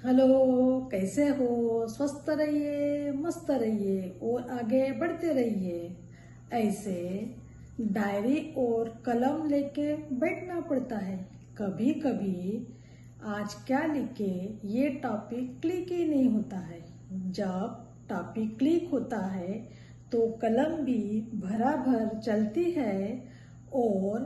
Hello, कैसे हो? स्वस्थ रहिए, मस्त रहिए और आगे बढ़ते रहिए। ऐसे डायरी और कलम लेके बैठना पड़ता है। कभी कभी आज क्या लिखे ये टॉपिक क्लिक ही नहीं होता है। जब टॉपिक क्लिक होता है तो कलम भी भरा भर चलती है और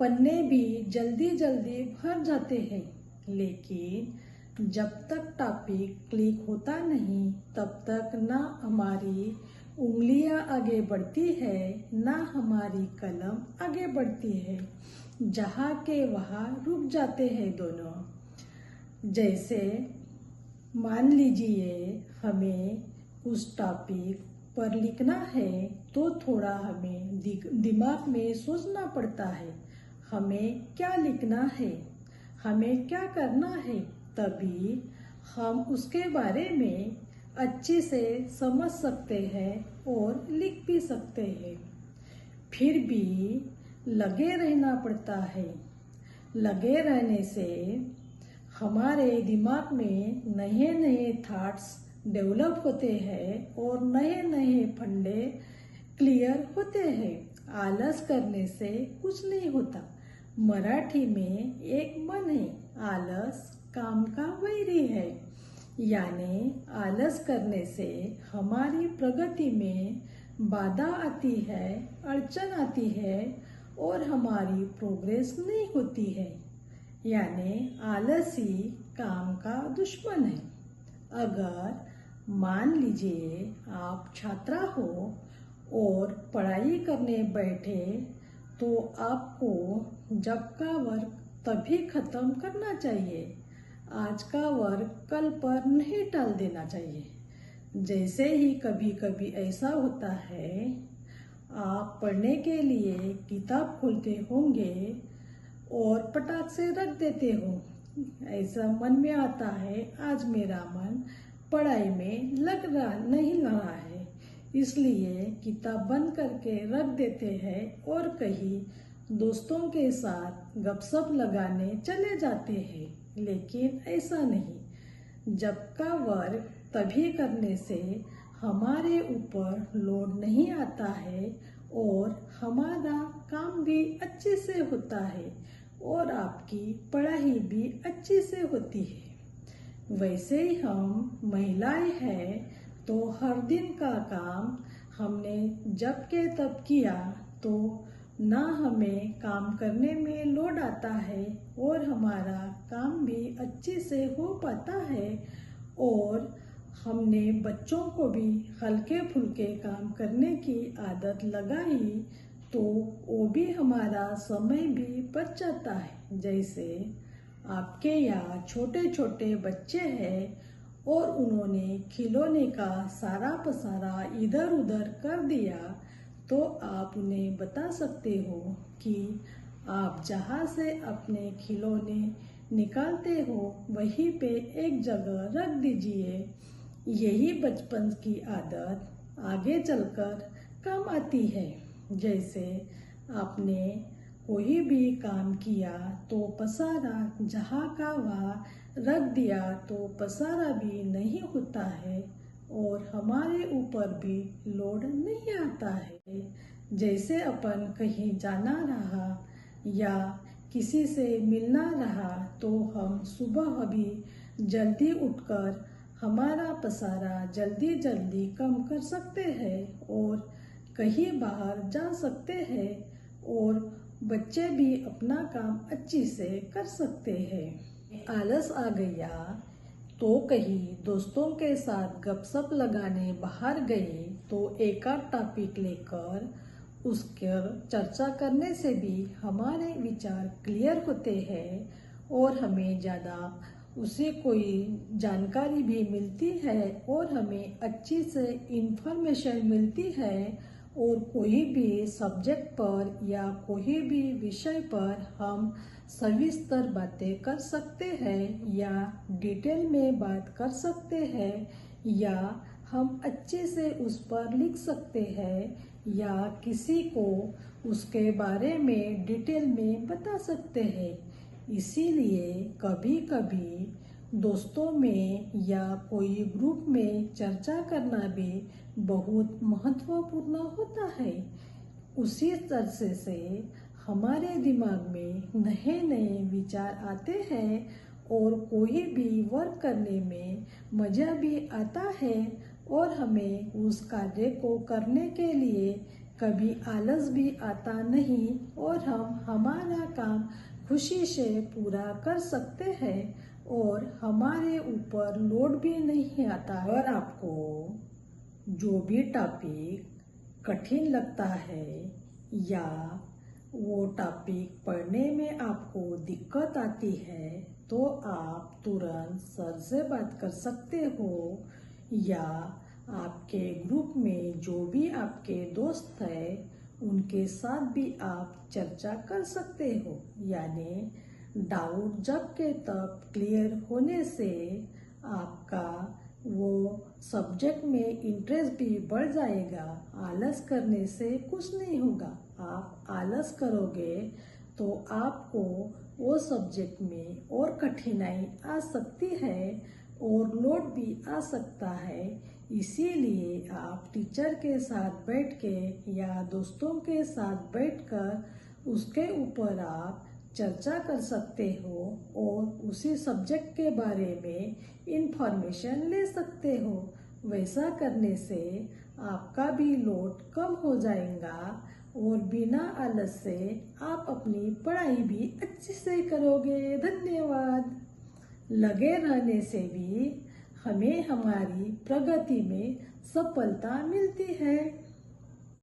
पन्ने भी जल्दी जल्दी भर जाते हैं। लेकिन जब तक टॉपिक क्लिक होता नहीं तब तक ना हमारी उंगलियां आगे बढ़ती है ना हमारी कलम आगे बढ़ती है। जहाँ के वहाँ रुक जाते हैं दोनों। जैसे मान लीजिए हमें उस टॉपिक पर लिखना है तो थोड़ा हमें दिमाग में सोचना पड़ता है हमें क्या लिखना है, हमें क्या करना है। तभी हम उसके बारे में अच्छे से समझ सकते हैं और लिख भी सकते हैं। फिर भी लगे रहना पड़ता है। लगे रहने से हमारे दिमाग में नए नए थॉट्स डेवलप होते हैं और नए नए फंडे क्लियर होते हैं। आलस करने से कुछ नहीं होता। मराठी में एक मन है, आलस काम का वैरी है। यानी आलस करने से हमारी प्रगति में बाधा आती है, अड़चन आती है और हमारी प्रोग्रेस नहीं होती है। यानी आलस ही काम का दुश्मन है। अगर मान लीजिए आप छात्रा हो और पढ़ाई करने बैठे तो आपको जब का वर्क तभी खत्म करना चाहिए। आज का वर्क कल पर नहीं टाल देना चाहिए। जैसे ही कभी कभी ऐसा होता है, आप पढ़ने के लिए किताब खोलते होंगे और पटाख से रख देते हो। ऐसा मन में आता है आज मेरा मन पढ़ाई में नहीं रहा है, इसलिए किताब बंद करके रख देते हैं और कहीं दोस्तों के साथ गपशप लगाने चले जाते हैं। लेकिन ऐसा नहीं। जब का वर्क तभी करने से हमारे ऊपर लोड नहीं आता है और हमारा काम भी अच्छे से होता है और आपकी पढ़ाई भी अच्छे से होती है। वैसे ही हम महिलाएं हैं तो हर दिन का काम हमने जब के तब किया तो ना हमें काम करने में लोड आता है और हमारा काम भी अच्छे से हो पाता है और हमने बच्चों को भी हल्के फुल्के काम करने की आदत लगाई तो वो भी हमारा समय भी बच जाता है। जैसे आपके यहाँ छोटे छोटे बच्चे हैं और उन्होंने खिलौने का सारा पसारा इधर उधर कर दिया तो आप उन्हें बता सकते हो कि आप जहाँ से अपने खिलौने निकालते हो वहीं पे एक जगह रख दीजिए। यही बचपन की आदत आगे चलकर काम आती है। जैसे आपने कोई भी काम किया तो पसारा जहाँ का वहाँ रख दिया तो पसारा भी नहीं होता है और हमारे ऊपर भी लोड नहीं आता है। जैसे अपन कहीं जाना रहा या किसी से मिलना रहा तो हम सुबह अभी जल्दी उठकर हमारा पसारा जल्दी जल्दी कम कर सकते हैं और कहीं बाहर जा सकते हैं और बच्चे भी अपना काम अच्छी से कर सकते हैं। आलस आ गया तो कहीं दोस्तों के साथ गपशप लगाने बाहर गए तो एक आध टॉपिक लेकर उसकर चर्चा करने से भी हमारे विचार क्लियर होते हैं और हमें ज़्यादा उसे कोई जानकारी भी मिलती है और हमें अच्छी से इंफॉर्मेशन मिलती है और कोई भी सब्जेक्ट पर या कोई भी विषय पर हम सविस्तर बातें कर सकते हैं या डिटेल में बात कर सकते हैं या हम अच्छे से उस पर लिख सकते हैं या किसी को उसके बारे में डिटेल में बता सकते हैं। इसीलिए कभी कभी दोस्तों में या कोई ग्रुप में चर्चा करना भी बहुत महत्वपूर्ण होता है। उसी तरह से हमारे दिमाग में नए नए विचार आते हैं और कोई भी वर्क करने में मज़ा भी आता है और हमें उस कार्य को करने के लिए कभी आलस भी आता नहीं और हम हमारा काम खुशी से पूरा कर सकते हैं और हमारे ऊपर लोड भी नहीं आता। और आपको जो भी टॉपिक कठिन लगता है या वो टॉपिक पढ़ने में आपको दिक्कत आती है तो आप तुरंत सर से बात कर सकते हो या आपके ग्रुप में जो भी आपके दोस्त हैं उनके साथ भी आप चर्चा कर सकते हो। यानी डाउट जब के तब क्लियर होने से आपका वो सब्जेक्ट में इंटरेस्ट भी बढ़ जाएगा। आलस करने से कुछ नहीं होगा। आप आलस करोगे तो आपको वो सब्जेक्ट में और कठिनाई आ सकती है और लोड भी आ सकता है। इसीलिए आप टीचर के साथ बैठ के या दोस्तों के साथ बैठकर उसके ऊपर आप चर्चा कर सकते हो और उसी सब्जेक्ट के बारे में इंफॉर्मेशन ले सकते हो। वैसा करने से आपका भी लोड कम हो जाएगा और बिना आलस से आप अपनी पढ़ाई भी अच्छे से करोगे। धन्यवाद। लगे रहने से भी हमें हमारी प्रगति में सफलता मिलती है।